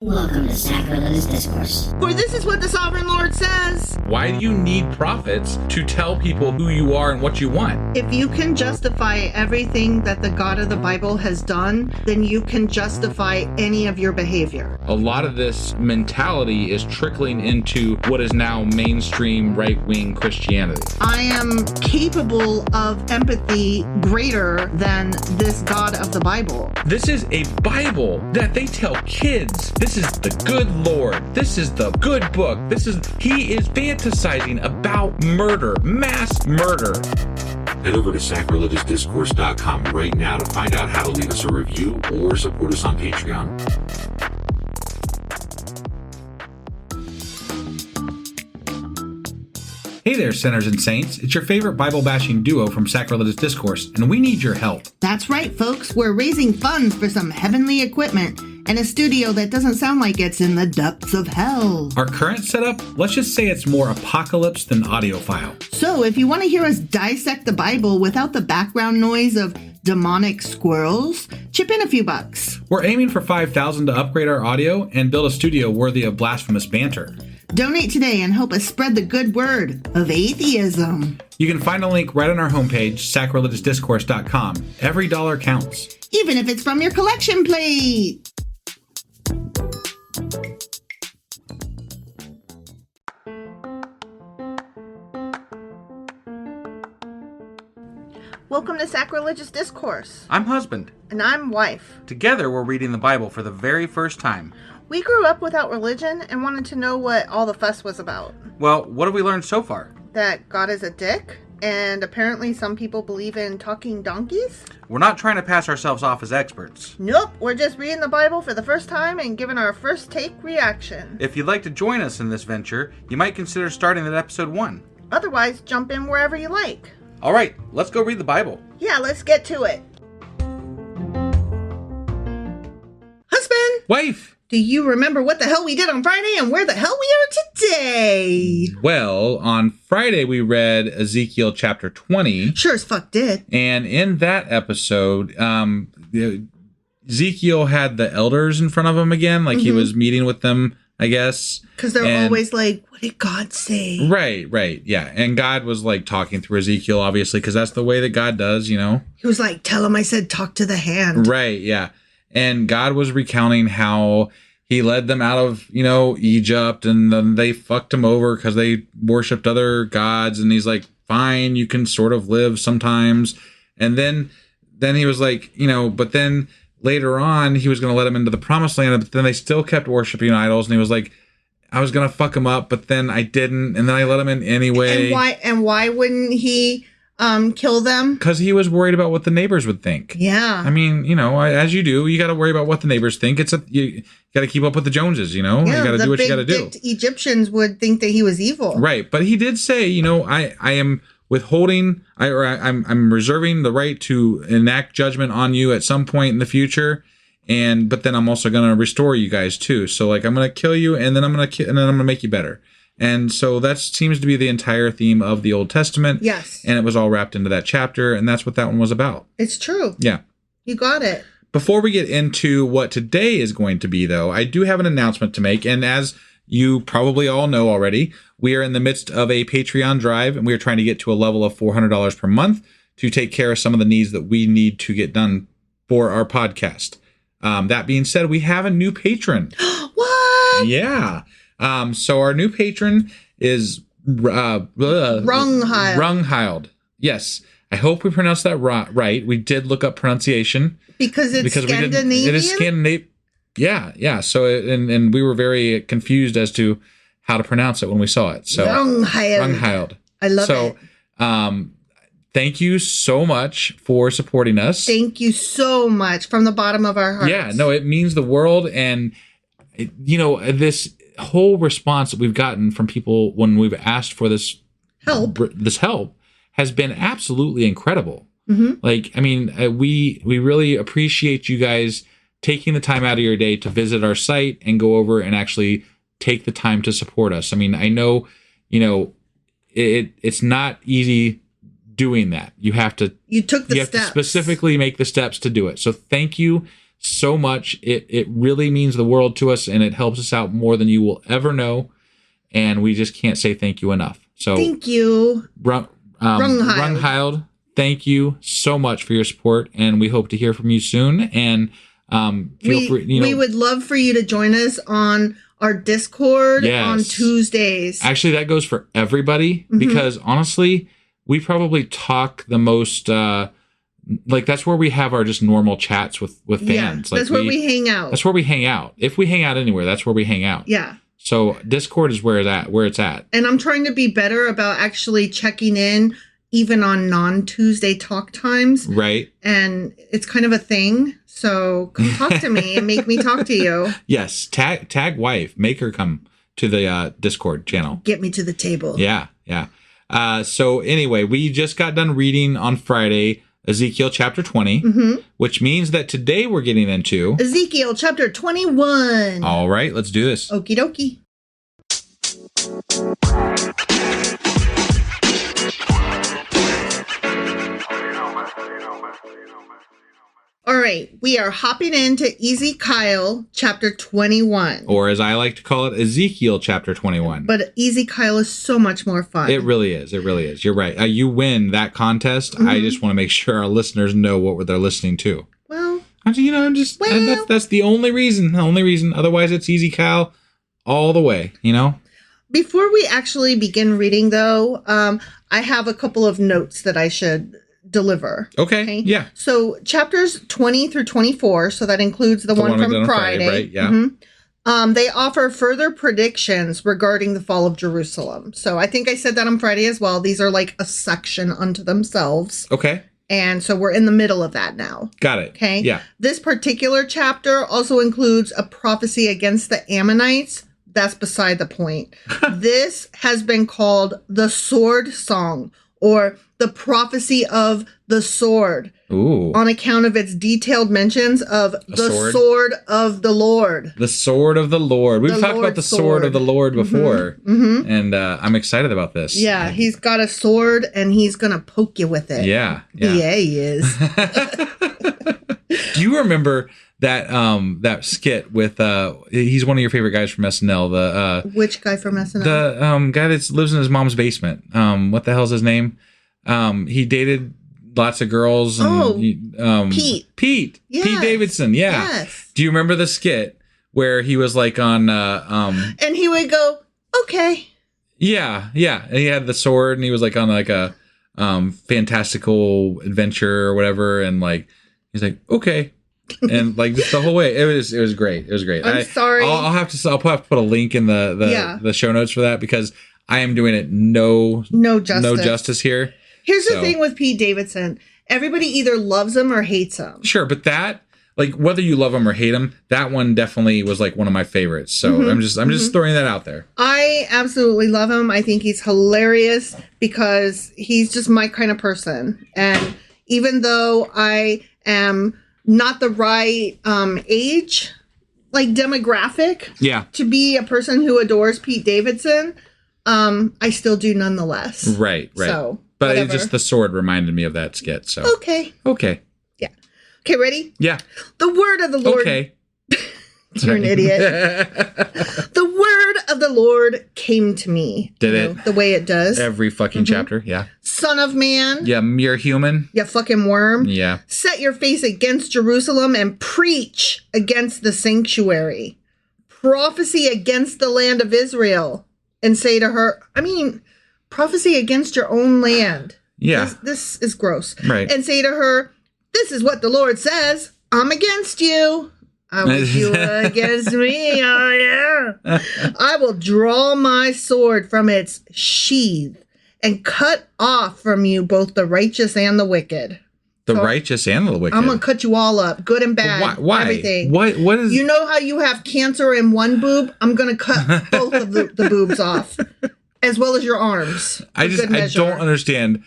Welcome to Sacrilegious Discourse. For this is what the Sovereign Lord says. Why do you need prophets to tell people who you are and what you want? If you can justify everything that the God of the Bible has done, then you can justify any of your behavior. A lot of this mentality is trickling into what is now mainstream right-wing Christianity. I am capable of empathy greater than this God of the Bible. This is a Bible that they tell kids. This is the good Lord. This is the good book. He is fantasizing about murder, mass murder. Head over to sacrilegiousdiscourse.com right now to find out how to leave us a review or support us on Patreon. Hey there, sinners and saints. It's your favorite Bible-bashing duo from Sacrilegious Discourse, and we need your help. That's right, folks. We're raising funds for some heavenly equipment and a studio that doesn't sound like it's in the depths of hell. Our current setup, let's just say it's more apocalypse than audiophile. So if you want to hear us dissect the Bible without the background noise of demonic squirrels, chip in a few bucks. We're aiming for $5,000 to upgrade our audio and build a studio worthy of blasphemous banter. Donate today and help us spread the good word of atheism. You can find a link right on our homepage, sacrilegiousdiscourse.com. Every dollar counts. Even if it's from your collection plate. Welcome to Sacrilegious Discourse. I'm husband. And I'm wife. Together, we're reading the Bible for the very first time. We grew up without religion and wanted to know what all the fuss was about. Well, what have we learned so far? That God is a dick, and apparently some people believe in talking donkeys. We're not trying to pass ourselves off as experts. Nope, we're just reading the Bible for the first time and giving our first take reaction. If you'd like to join us in this venture, you might consider starting at episode 1. Otherwise, jump in wherever you like. All right, let's go read the Bible. Yeah, let's get to it. Husband! Wife! Do you remember what the hell we did on Friday and where the hell we are today? Well, on Friday we read Ezekiel chapter 20. Sure as fuck did. And in that episode, Ezekiel had the elders in front of him again. Like he was meeting with them, I guess. Because they're always like, what did God say? Right, yeah. And God was like talking through Ezekiel, obviously, because that's the way that God does, you know. He was like, tell him I said talk to the hand. Right, yeah. And God was recounting how he led them out of, Egypt, and then they fucked him over because they worshipped other gods. And he's like, fine, you can sort of live sometimes. And then he was like, but then later on, he was going to let them into the promised land, but then they still kept worshiping idols. And he was like, I was going to fuck them up, but then I didn't. And then I let them in anyway. And why wouldn't he kill them? Because he was worried about what the neighbors would think. Yeah. I mean, as you do, you got to worry about what the neighbors think. You got to keep up with the Joneses, Yeah, you got to do what you got to do. Egyptians would think that he was evil. Right. But he did say, I am withholding, I'm reserving the right to enact judgment on you at some point in the future. But then I'm also going to restore you guys too. So like, I'm going to kill you and then I'm going to make you better. And so that seems to be the entire theme of the Old Testament. Yes. And it was all wrapped into that chapter. And that's what that one was about. It's true. Yeah. You got it. Before we get into what today is going to be, though, I do have an announcement to make. And as you probably all know already, we are in the midst of a Patreon drive, and we are trying to get to a level of $400 per month to take care of some of the needs that we need to get done for our podcast. That being said, we have a new patron. What? Yeah. So our new patron is Runghiled. Yes. I hope we pronounced that right. We did look up pronunciation. Because Scandinavian? It is Scandinavian. Yeah. So, and we were very confused as to how to pronounce it when we saw it. So Runghiled. I love it. So, thank you so much for supporting us. Thank you so much from the bottom of our hearts. Yeah, no, it means the world. And, this whole response that we've gotten from people when we've asked for this help has been absolutely incredible. Mm-hmm. Like, I mean, we really appreciate you guys taking the time out of your day to visit our site and go over and actually take the time to support us. I mean, I know, it's not easy doing that. You have to to specifically make the steps to do it. So thank you so much. It really means the world to us, and it helps us out more than you will ever know. And we just can't say thank you enough. So thank you. Runghild, thank you so much for your support, and we hope to hear from you soon. And feel free. We would love for you to join us on our Discord on Tuesdays. Actually, that goes for everybody because honestly, we probably talk the most. That's where we have our just normal chats with fans. That's where we hang out. That's where we hang out. If we hang out anywhere, that's where we hang out. Yeah. So Discord is where it's at. And I'm trying to be better about actually checking in even on non-Tuesday talk times. Right. And it's kind of a thing. So come talk to me and make me talk to you. Yes. Tag wife. Make her come to the Discord channel. Get me to the table. Yeah. Yeah. So anyway, we just got done reading on Friday Ezekiel chapter 20, which means that today we're getting into Ezekiel chapter 21. All right, let's do this. Okie dokie. All right, we are hopping into Ezekiel chapter 21. Or as I like to call it, Ezekiel chapter 21. But Ezekiel is so much more fun. It really is. It really is. You're right. You win that contest. I just want to make sure our listeners know what they're listening to. Well, that's the only reason. The only reason. Otherwise, it's Ezekiel all the way, Before we actually begin reading, though, I have a couple of notes that I should deliver. Okay. Yeah. So chapters 20 through 24, so that includes the one from Friday. Right? Yeah. They offer further predictions regarding the fall of Jerusalem. So I think I said that on Friday as well. These are like a section unto themselves. Okay. And so we're in the middle of that now. Got it. Okay. Yeah. This particular chapter also includes a prophecy against the Ammonites. That's beside the point. This has been called the sword song, or the prophecy of the sword. Ooh. On account of its detailed mentions of sword of the Lord. The sword of the Lord. We've talked about the sword of the Lord before. And I'm excited about this. Yeah, he's got a sword and he's going to poke you with it. Yeah. Yeah, he is. Do you remember that skit with he's one of your favorite guys from SNL, which guy from SNL? The guy that lives in his mom's basement. What the hell's his name? He dated lots of girls. And Pete Yes. Pete Davidson. Yeah. Yes. Do you remember the skit where he was like on and he would go, okay. Yeah. And he had the sword and he was like on like a fantastical adventure or whatever, and like he's like, okay. And like just the whole way, it was great. It was great. I'm sorry. I'll have to put a link in the show notes for that, because I am doing it no justice here. Here's the thing with Pete Davidson. Everybody either loves him or hates him. Sure, but that, like, whether you love him or hate him, that one definitely was like one of my favorites. So I'm just throwing that out there. I absolutely love him. I think he's hilarious because he's just my kind of person. And even though I am not the right age, like demographic, to be a person who adores Pete Davidson, I still do nonetheless. Right. So, but it just, the sword reminded me of that skit. So okay. Yeah. Okay, ready? Yeah. The word of the Lord. Okay. You're an idiot. The word of the Lord came to me. Did it? The way it does. Every fucking chapter. Yeah. Son of man. Yeah, mere human. You fucking worm. Yeah. Set your face against Jerusalem and preach against the sanctuary. Prophecy against the land of Israel. And say to her, prophecy against your own land. Yeah. This is gross. Right. And say to her, this is what the Lord says. I'm against you. I wish you were against me. Oh, yeah. I will draw my sword from its sheath and cut off from you both the righteous and the wicked. The righteous and the wicked. I'm going to cut you all up, good and bad. Why? Everything. What is... You know how you have cancer in one boob? I'm going to cut both of the boobs off, as well as your arms. I don't understand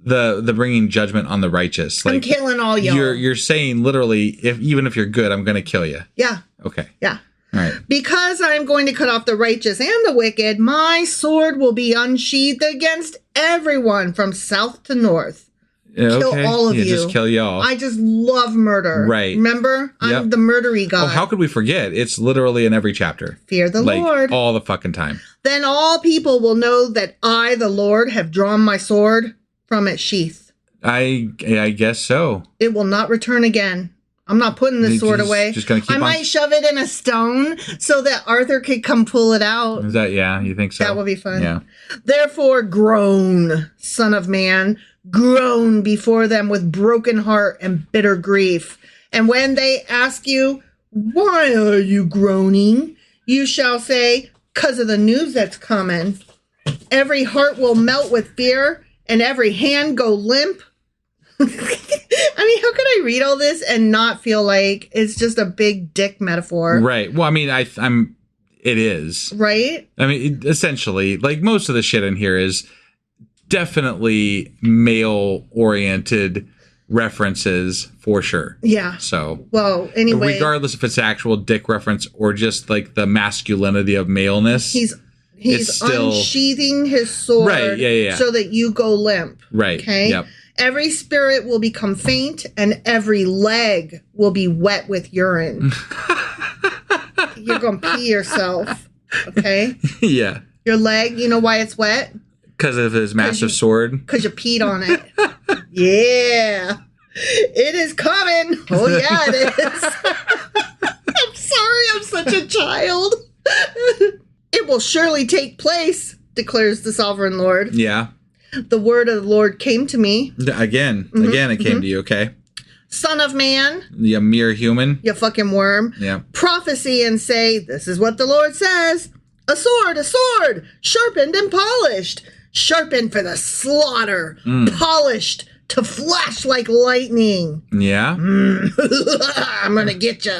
the bringing judgment on the righteous. Like, I'm killing all y'all. You're saying literally, even if you're good, I'm going to kill you. Yeah. Okay. Yeah. All right. Because I'm going to cut off the righteous and the wicked, my sword will be unsheathed against everyone from south to north. Kill all of you. Just kill y'all. I just love murder. Right. Remember? I'm the murdery god. Oh, how could we forget? It's literally in every chapter. Fear the Lord. All the fucking time. Then all people will know that I, the Lord, have drawn my sword from its sheath. I guess so. It will not return again. I'm not putting this sword away. Just gonna keep might shove it in a stone so that Arthur could come pull it out. Is that, you think so? That would be fun. Yeah. Therefore, groan, son of man, groan before them with broken heart and bitter grief. And when they ask you, why are you groaning? You shall say, 'cause of the news that's coming. Every heart will melt with fear and every hand go limp. I mean, how could I read all this and not feel like it's just a big dick metaphor? Right. Well, I mean, it is. Right? I mean, essentially, like most of the shit in here is definitely male-oriented references for sure. Yeah. So, well, anyway, regardless if it's actual dick reference or just like the masculinity of maleness, he's still unsheathing his sword, right? Yeah. So that you go limp. Right. Okay. Yep. Every spirit will become faint, and every leg will be wet with urine. You're gonna pee yourself. Okay. Yeah. Your leg. You know why it's wet? Because of his massive sword. Because you peed on it. Yeah. It is coming. Oh, yeah, it is. I'm sorry, I'm such a child. It will surely take place, declares the sovereign Lord. Yeah. The word of the Lord came to me. Again, it came to you, okay? Son of man. You mere human. You fucking worm. Yeah. Prophecy and say, this is what the Lord says. A sword, sharpened and polished. Sharpened for the slaughter. Polished to flash like lightning. Yeah. I'm going to get you.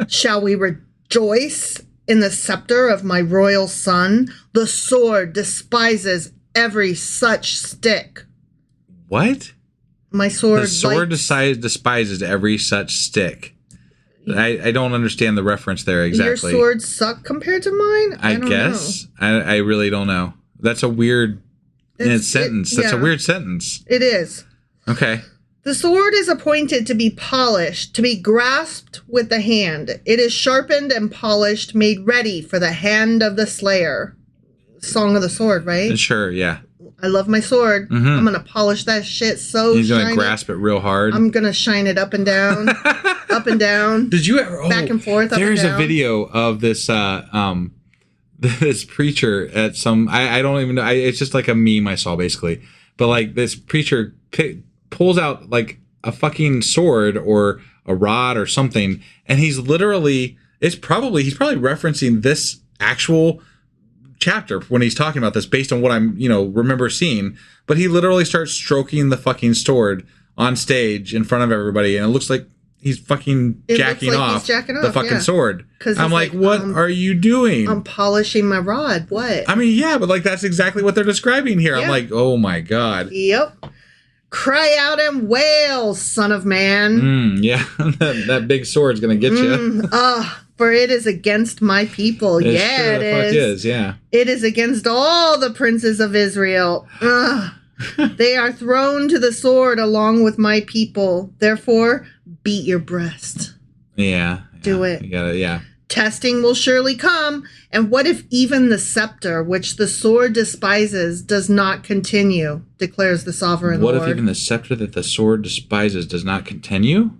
Shall we rejoice in the scepter of my royal son? The sword despises every such stick. What? My sword. The sword despises every such stick. I don't understand the reference there exactly. Your swords suck compared to mine? I guess. I really don't know. That's a weird sentence. That's a weird sentence. It is. Okay. The sword is appointed to be polished, to be grasped with the hand. It is sharpened and polished, made ready for the hand of the slayer. Song of the Sword, right? Sure, yeah. I love my sword. Mm-hmm. I'm going to polish that shit so He's going to grasp it real hard. I'm going to shine it up and down. Up and down. Did you ever... back and forth, up and down. There's a video of this this preacher at some... I don't even know. It's just like a meme I saw, basically. But like this preacher pulls out like a fucking sword or a rod or something, and he's probably referencing this actual chapter when he's talking about this based on what I'm, remember seeing. But he literally starts stroking the fucking sword on stage in front of everybody, and it looks like he's fucking jacking off the fucking sword. I'm like, what are you doing? I'm polishing my rod. What? I mean, yeah, but like that's exactly what they're describing here. Yeah. I'm like, oh my God. Yep. Cry out and wail, son of man. Yeah, that big sword's gonna get you. For it is against my people. It is. Yeah. It is against all the princes of Israel. They are thrown to the sword along with my people. Therefore, beat your breast. Yeah. Do it. You gotta, yeah. Testing will surely come. And what if even the scepter, which the sword despises, does not continue, declares the sovereign Lord. What if even the scepter that the sword despises does not continue?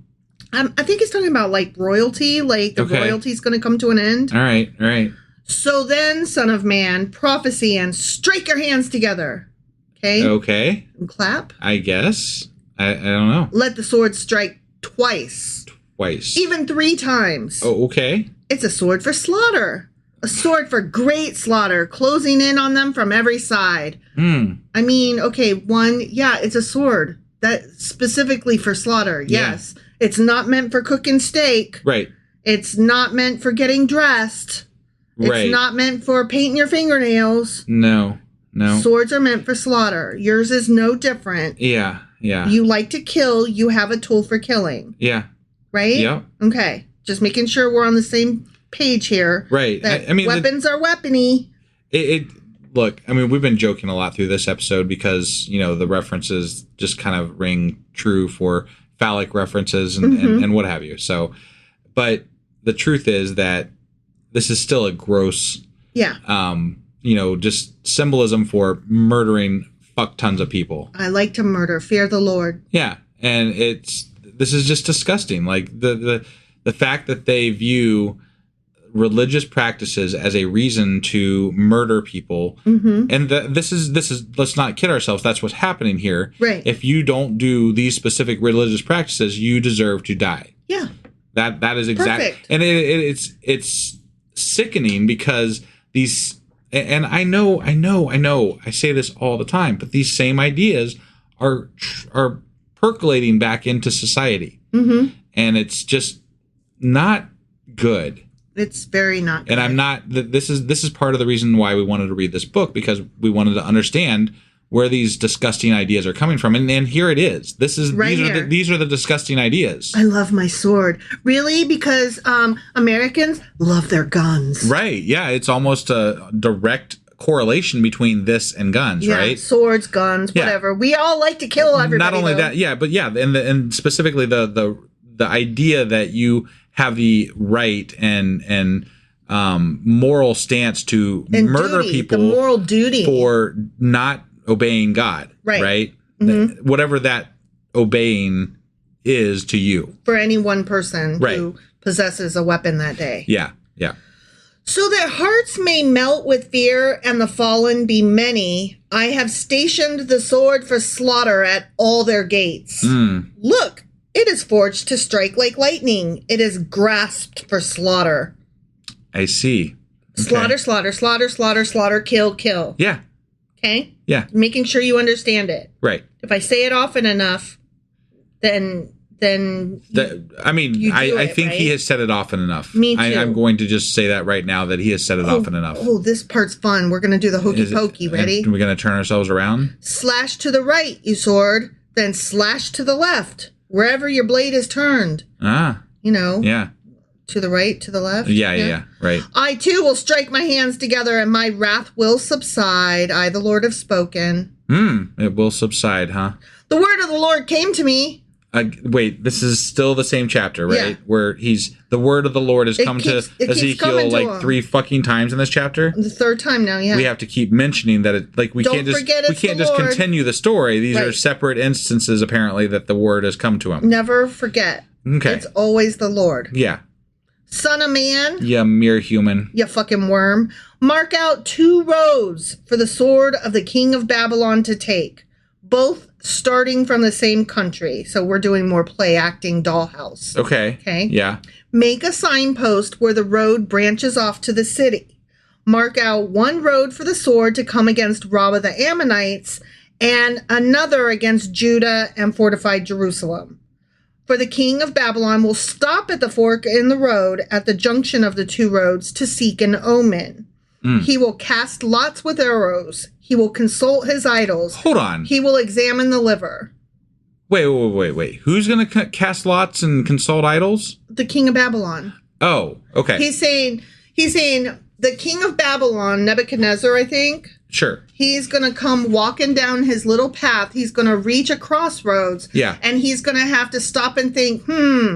I think he's talking about like royalty, like the royalty's going to come to an end. All right. So then, son of man, prophecy and strike your hands together. Okay? Okay. And clap. I guess. I don't know. Let the sword strike twice. Even 3 times. Oh, okay. It's a sword for slaughter. A sword for great slaughter, closing in on them from every side. I mean, okay, it's a sword. That specifically for slaughter, yes. Yeah. It's not meant for cooking steak. Right. It's not meant for getting dressed. It's not meant for painting your fingernails. No. Swords are meant for slaughter. Yours is no different. Yeah. You like to kill. You have a tool for killing. Yeah. Right? Yeah. Okay. Just making sure we're on the same page here. Right. That I mean, weapons are weapony. look, I mean, we've been joking a lot through this episode because, the references just kind of ring true for phallic references and what have you. So, but the truth is that this is still a gross, just symbolism for murdering fuck tons of people. I like to murder. Fear the Lord. Yeah. And this is just disgusting. Like the fact that they view religious practices as a reason to murder people. And this is let's not kid ourselves. That's what's happening here. Right. If you don't do these specific religious practices, you deserve to die. Yeah. That is exactly. And it's sickening because these, and I know, I say this all the time, but these same ideas are percolating back into society. And it's just not good. It's very not good. And I'm not, this is part of the reason why we wanted to read this book, because we wanted to understand where these disgusting ideas are coming from. And here it is. These are the disgusting ideas. I love my sword. Really? Because Americans love their guns. Right. Yeah. It's almost a direct correlation between this and guns, right? Swords, guns, whatever. We all like to kill everybody. Not only that, and specifically the idea that you have the right and moral stance to murder people, the moral duty for not obeying God, right? Whatever that obeying is to you, for any one person who possesses a weapon that day. Yeah. So that hearts may melt with fear and the fallen be many, I have stationed the sword for slaughter at all their gates. Look, it is forged to strike like lightning. It is grasped for slaughter. I see. Okay. Slaughter, kill. Yeah. Okay? Yeah. Making sure you understand it. Right. If I say it often enough, then I think he has said it often enough. Me too. I'm going to just say that right now, that he has said it often enough. Oh, this part's fun. We're going to do the hokey pokey. Ready? We're going to turn ourselves around. Slash to the right, you sword. Then slash to the left, wherever your blade is turned. Yeah. To the right, to the left. Yeah. Right. I too will strike my hands together, and my wrath will subside. I, the Lord, have spoken. It will subside, huh? The word of the Lord came to me. Wait, this is still the same chapter, right? Yeah. Where the word of the Lord has come to Ezekiel like 3 fucking times in this chapter. The third time now, yeah. We have to keep mentioning that we can't just continue the story. These are separate instances, apparently, that the word has come to him. Never forget. Okay. It's always the Lord. Yeah. Son of man. You mere human. You fucking worm. Mark out 2 roads for the sword of the king of Babylon to take, both starting from the same country. So we're doing more play acting dollhouse. Okay. Yeah. Make a signpost where the road branches off to the city. Mark out 1 road for the sword to come against Rabbah the Ammonites, and another against Judah and fortified Jerusalem. For the king of Babylon will stop at the fork in the road at the junction of the 2 roads to seek an omen. He will cast lots with arrows. He will consult his idols. Hold on. He will examine the liver. Wait. Who's going to cast lots and consult idols? The king of Babylon. Oh, okay. He's saying the king of Babylon, Nebuchadnezzar, I think. Sure. He's going to come walking down his little path. He's going to reach a crossroads. Yeah. And he's going to have to stop and think,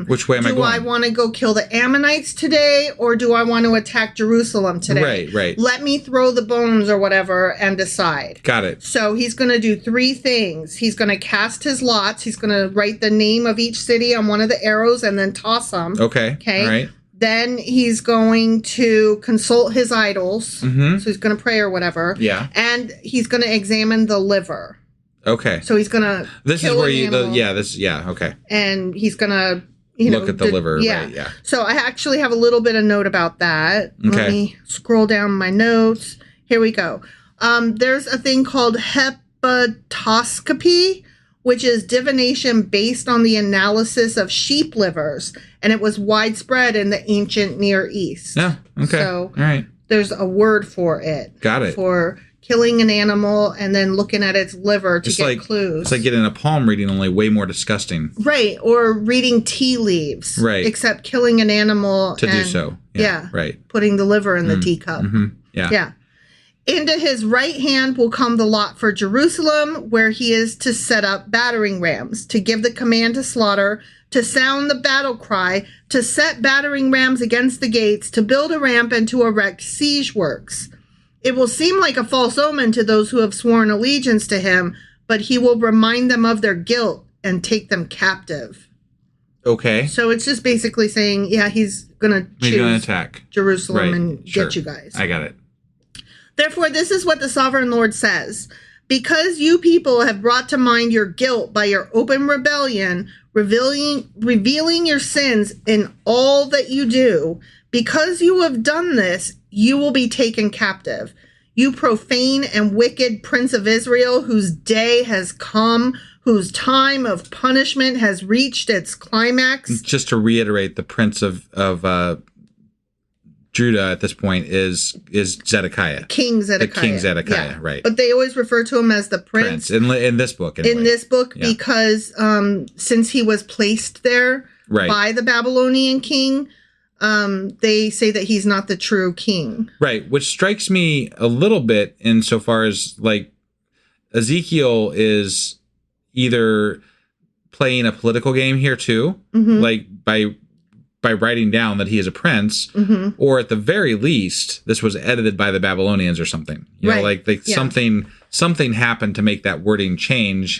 which way am I going? Do I want to go kill the Ammonites today, or do I want to attack Jerusalem today? Right. Let me throw the bones or whatever and decide. Got it. So he's going to do 3 things. He's going to cast his lots. He's going to write the name of each city on one of the arrows and then toss them. Okay. All right. Then he's going to consult his idols. So he's going to pray or whatever. Yeah. And he's going to examine the liver. Okay. So he's going to okay. And he's going to look at the liver, right? Yeah. So I actually have a little bit of note about that. Okay. Let me scroll down my notes. Here we go. There's a thing called hepatoscopy, which is divination based on the analysis of sheep livers, and it was widespread in the ancient Near East. Yeah, okay. So all right. There's a word for it. Got it. For killing an animal and then looking at its liver to get clues. It's like getting a palm reading, only way more disgusting. Right, or reading tea leaves. Right. Except killing an animal to do so. Yeah. Right. Putting the liver in the teacup. Yeah. Into his right hand will come the lot for Jerusalem, where he is to set up battering rams, to give the command to slaughter, to sound the battle cry, to set battering rams against the gates, to build a ramp, and to erect siege works. It will seem like a false omen to those who have sworn allegiance to him, but he will remind them of their guilt and take them captive. Okay. So it's just basically saying, yeah, he's going to attack Jerusalem and get you guys. I got it. Therefore, this is what the sovereign Lord says. Because you people have brought to mind your guilt by your open rebellion, revealing your sins in all that you do, because you have done this, you will be taken captive. You profane and wicked Prince of Israel, whose day has come, whose time of punishment has reached its climax. Just to reiterate, the Prince of Judah at this point is Zedekiah. King Zedekiah. The King Zedekiah, yeah. right. But they always refer to him as the Prince. In this book, anyway. In this book, because since he was placed there by the Babylonian king, they say that he's not the true king. Right, which strikes me a little bit insofar as, like, Ezekiel is either playing a political game here too, like by writing down that he is a prince, or at the very least, this was edited by the Babylonians or something. You know, like something happened to make that wording change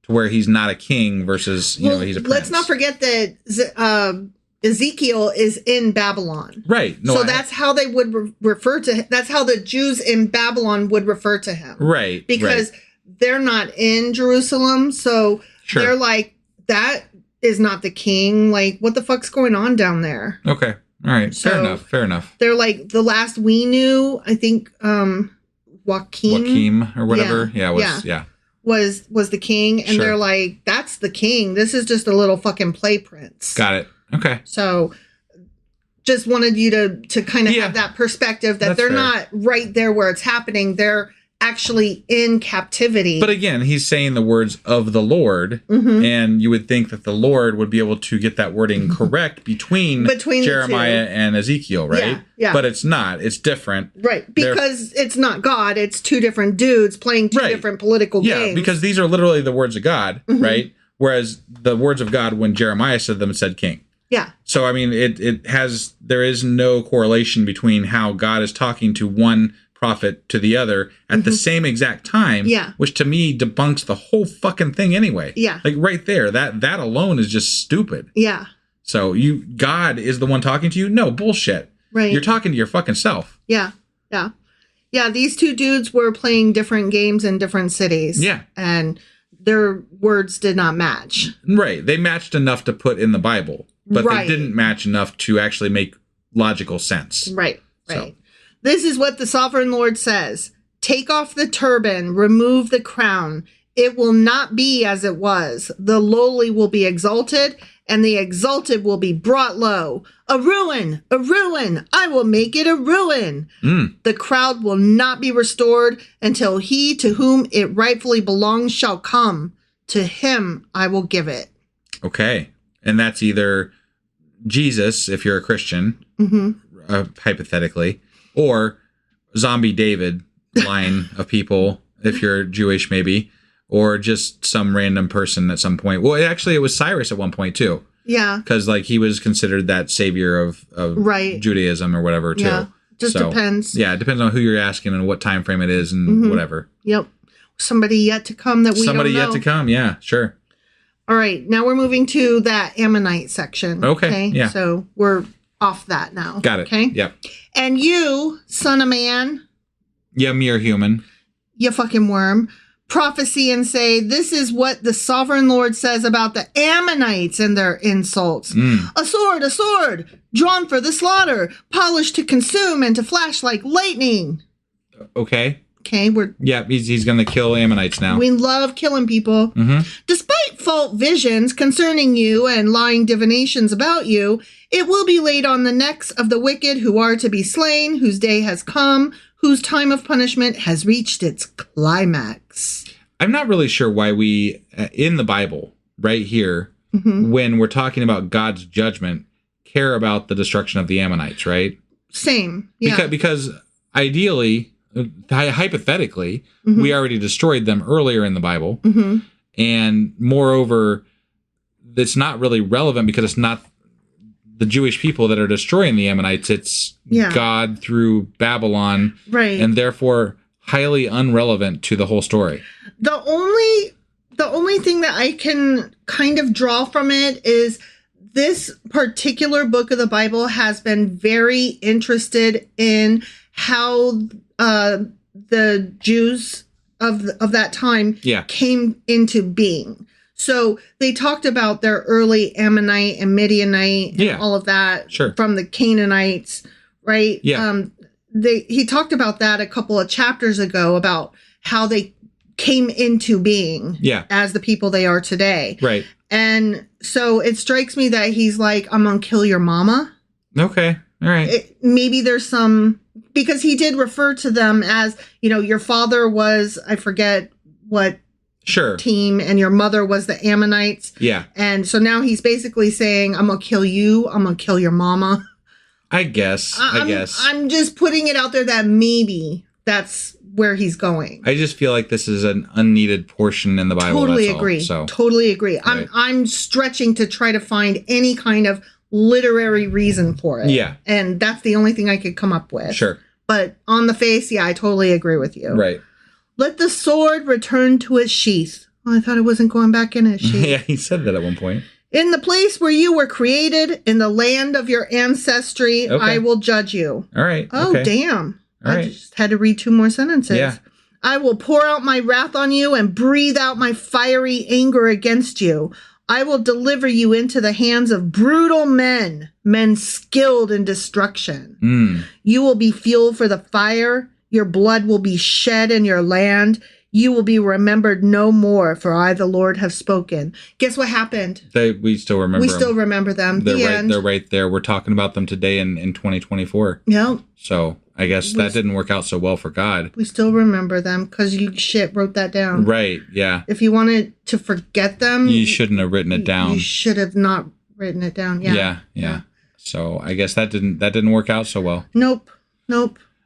to where he's not a king versus, you know, he's a prince. Let's not forget that Ezekiel is in Babylon. Right. No, so that's how they would refer to him. That's how the Jews in Babylon would refer to him. Right. Because they're not in Jerusalem. So they're like, that is not the king. Like, what the fuck's going on down there? Okay. All right. So Fair enough. They're like, the last we knew, I think, Joachim or whatever. Was the king. And they're like, that's the king. This is just a little fucking play prince. Got it. Okay. So just wanted you to kind of have that perspective that they're not right there where it's happening. They're actually in captivity. But again, he's saying the words of the Lord, and you would think that the Lord would be able to get that wording correct between Jeremiah and Ezekiel, right? Yeah. But it's not. It's different. Right. Because it's not God. It's two different dudes playing two different political games. Yeah, because these are literally the words of God, right? Whereas the words of God, when Jeremiah said them, it said king. Yeah. So, I mean, there is no correlation between how God is talking to one prophet to the other at the same exact time, which to me debunks the whole fucking thing anyway. Yeah. Like right there, that alone is just stupid. Yeah. So God is the one talking to you? No, bullshit. Right. You're talking to your fucking self. Yeah. Yeah. Yeah, these two dudes were playing different games in different cities. Yeah. And their words did not match. Right. They matched enough to put in the Bible, but they didn't match enough to actually make logical sense. Right. Right. So. This is what the sovereign Lord says. Take off the turban, remove the crown. It will not be as it was. The lowly will be exalted, and the exalted will be brought low. A ruin, I will make it a ruin. The crowd will not be restored until he to whom it rightfully belongs shall come. To him I will give it. Okay. And that's either Jesus, if you're a Christian, hypothetically, or Zombie David line of people, if you're Jewish, maybe, or just some random person at some point. Well, it was Cyrus at one point, too. Yeah. Because, like, he was considered that savior of Judaism or whatever, too. Yeah. Just depends. Yeah, it depends on who you're asking and what time frame it is and whatever. Yep. Somebody yet to come that we don't know. Somebody yet to come, yeah, sure. All right, now we're moving to that Ammonite section. Okay, yeah. So we're off that now. Got it. Okay? Yep. And you, son of man. Yeah, mere human. You fucking worm. Prophecy and say, this is what the sovereign Lord says about the Ammonites and their insults. A sword, drawn for the slaughter, polished to consume and to flash like lightning. Okay. Okay, he's going to kill Ammonites now. We love killing people. Despite false visions concerning you and lying divinations about you, it will be laid on the necks of the wicked who are to be slain, whose day has come, whose time of punishment has reached its climax. I'm not really sure why we, in the Bible, right here, when we're talking about God's judgment, care about the destruction of the Ammonites, right? Same, yeah. Because ideally, hypothetically, we already destroyed them earlier in the Bible. And moreover, it's not really relevant because it's not the Jewish people that are destroying the Ammonites. It's God through Babylon. Right. And therefore highly unrelevant to the whole story. The only thing that I can kind of draw from it is this particular book of the Bible has been very interested in how the Jews of that time came into being. So they talked about their early Ammonite and Midianite and all of that from the Canaanites, right? Yeah. He talked about that a couple of chapters ago about how they came into being as the people they are today. Right. And so it strikes me that he's like, I'm going to kill your mama. Okay. All right. Maybe there's some, because he did refer to them as, your father was, I forget what team, and your mother was the Ammonites. Yeah. And so now he's basically saying, I'm going to kill you. I'm going to kill your mama. I guess. I'm just putting it out there that maybe that's where he's going. I just feel like this is an unneeded portion in the Bible. Totally agree. Totally agree. Right. I'm stretching to try to find any kind of literary reason for it. Yeah. And that's the only thing I could come up with. Sure. But on the face, I totally agree with you. Right. Let the sword return to its sheath. Oh, I thought it wasn't going back in its sheath. Yeah, he said that at one point. In the place where you were created, in the land of your ancestry, I will judge you. All right. Oh, damn. All right. I just had to read 2 more sentences. Yeah. I will pour out my wrath on you and breathe out my fiery anger against you. I will deliver you into the hands of brutal men skilled in destruction. You will be fuel for the fire. Your blood will be shed in your land. You will be remembered no more, for I, the Lord, have spoken. Guess what happened? We still remember them. We still remember them. They're right there. We're talking about them today in 2024. Yeah. So I guess that didn't work out so well for God. We still remember them because you wrote that down. Right, yeah. If you wanted to forget them... You shouldn't have written it down. You should have not written it down, Yeah. So I guess that didn't work out so well. Nope.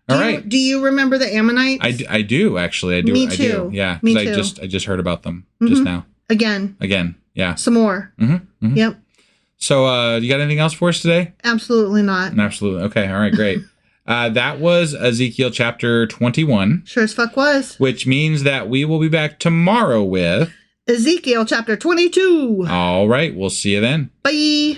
All right. Do you remember the Ammonites? I do, actually. I do. Me too. I do. Yeah. Me because too. I just heard about them just now. Again. Yeah. Some more. Yep. So you got anything else for us today? Absolutely not. Absolutely. Okay. All right. Great. That was Ezekiel chapter 21. Sure as fuck was. Which means that we will be back tomorrow with Ezekiel chapter 22. All right. We'll see you then. Bye.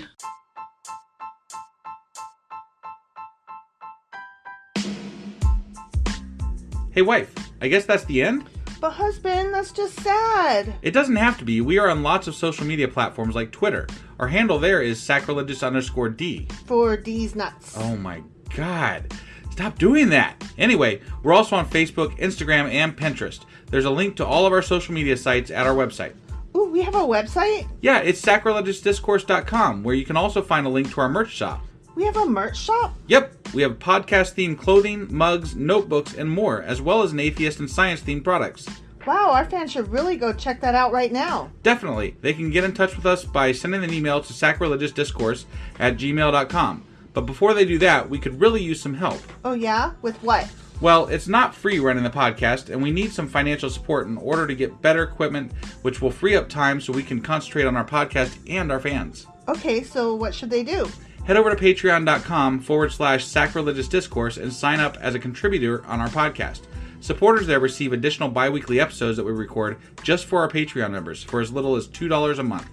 Hey, wife, I guess that's the end? But husband, that's just sad. It doesn't have to be. We are on lots of social media platforms like Twitter. Our handle there is sacrilegious_D. For D's nuts. Oh my God. Stop doing that. Anyway, we're also on Facebook, Instagram, and Pinterest. There's a link to all of our social media sites at our website. Ooh, we have a website? Yeah, it's sacrilegiousdiscourse.com, where you can also find a link to our merch shop. We have a merch shop? Yep, we have podcast-themed clothing, mugs, notebooks, and more, as well as an atheist and science-themed products. Wow, our fans should really go check that out right now. Definitely. They can get in touch with us by sending an email to sacrilegiousdiscourse@gmail.com. But before they do that, we could really use some help. Oh yeah? With what? Well, it's not free running the podcast, and we need some financial support in order to get better equipment, which will free up time so we can concentrate on our podcast and our fans. Okay, so what should they do? Head over to patreon.com/sacrilegious discourse and sign up as a contributor on our podcast. Supporters there receive additional bi-weekly episodes that we record just for our Patreon members for as little as $2 a month.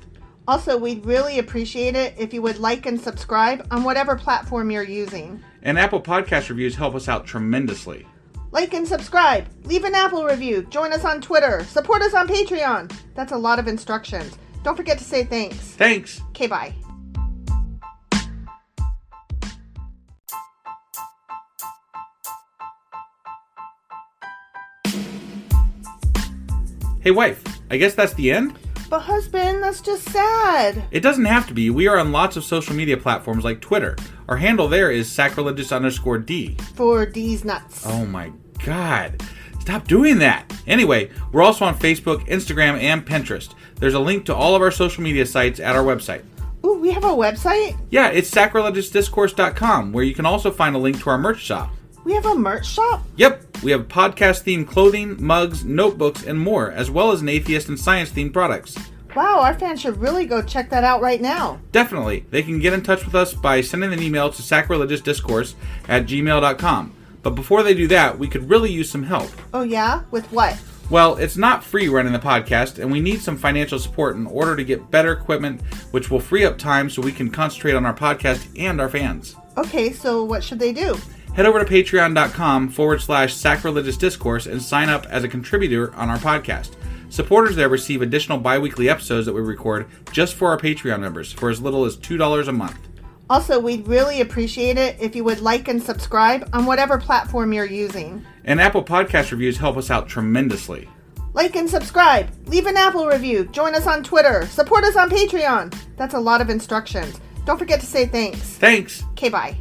Also, we'd really appreciate it if you would like and subscribe on whatever platform you're using. And Apple Podcast reviews help us out tremendously. Like and subscribe. Leave an Apple review. Join us on Twitter. Support us on Patreon. That's a lot of instructions. Don't forget to say thanks. Thanks. Okay, bye. Hey, wife, I guess that's the end? But husband, that's just sad. It doesn't have to be. We are on lots of social media platforms like Twitter. Our handle there is sacrilegious_D. For D's nuts. Oh my God. Stop doing that. Anyway, we're also on Facebook, Instagram, and Pinterest. There's a link to all of our social media sites at our website. Ooh, we have a website? Yeah, it's sacrilegiousdiscourse.com, where you can also find a link to our merch shop. We have a merch shop? Yep, We have podcast-themed clothing, mugs, notebooks, and more, as well as an atheist and science-themed products. Wow, our fans should really go check that out right now. Definitely. They can get in touch with us by sending an email to sacrilegiousdiscourse@gmail.com. But before they do that, we could really use some help. Oh yeah? With what? Well, it's not free running the podcast, and we need some financial support in order to get better equipment, which will free up time so we can concentrate on our podcast and our fans. Okay, so what should they do? Head over to patreon.com/sacrilegious discourse and sign up as a contributor on our podcast. Supporters there receive additional bi-weekly episodes that we record just for our Patreon members for as little as $2 a month. Also, we'd really appreciate it if you would like and subscribe on whatever platform you're using. And Apple Podcast reviews help us out tremendously. Like and subscribe. Leave an Apple review. Join us on Twitter. Support us on Patreon. That's a lot of instructions. Don't forget to say thanks. Thanks. Okay, bye.